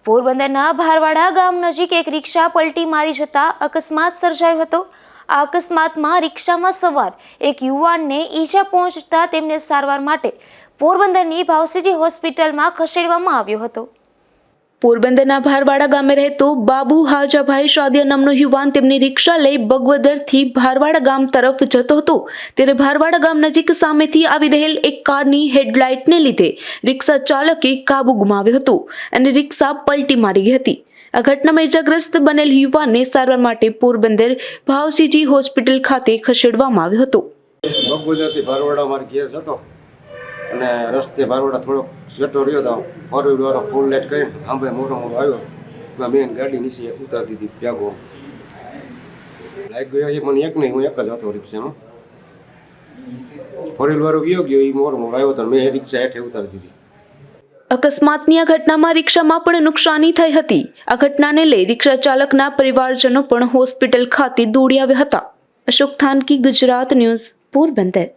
પોરબંદરના ભારવાડા ગામ નજીક એક રિક્ષા પલટી મારી જતા અકસ્માત સર્જાયો હતો। આ અકસ્માતમાં રિક્ષામાં સવાર એક યુવાનને ઈજા પહોંચતા તેમને સારવાર માટે પોરબંદરની ભાવસીજી હોસ્પિટલમાં ખસેડવામાં આવ્યો હતો। પોરબંદરના ભારવાડા ગામે રહેતો બાબુ હાજાભાઈ શાદિયા નામનો યુવાન તેમની રિક્ષા લઈ બગવદરથી ભારવાડા ગામ તરફ જતો હતો। ત્યારે ભારવાડા ગામ નજીક સામેથી આવી રહેલ એક કારની હેડલાઇટને લીધે રિક્ષા ચાલકે કાબુ ગુમાવ્યો હતો અને રિક્ષા પલટી મારી ગઈ હતી। આ ઘટનામાં ઇજાગ્રસ્ત બનેલ યુવાનને સારવાર માટે પોરબંદર ભાવસીજી હોસ્પિટલ ખાતે ખસેડવામાં આવ્યો હતો। બગવદરથી ભારવાડા મારે ઘેર જતો અને રસ્તે ભારવાડા થોડોક જતો રહ્યો તો ફોર વ્હીલ વાળો ફૂલ લાઈટ કરીને આંબે મોટો આવ્યો, મેન ગાડી નીચે ઉતારી દીધી, પ્યાગો લાગી ગયો છે। મને એક નહીં, હું એક જ હતો રિક્ષામાં। ફોર વ્હીલ વાળો ગયો એ મોટો આવ્યો તો મેં રિક્ષા હેઠે ઉતારી દીધી। અકસ્માતની આ ઘટનામાં રિક્ષામાં પણ નુકસાની થઈ હતી। આ ઘટનાને લઈ રિક્ષા ચાલકના પરિવારજનો પણ હોસ્પિટલ ખાતે દોડી આવ્યા હતા। અશોક થાનકી, ગુજરાત ન્યૂઝ, પોરબંદર।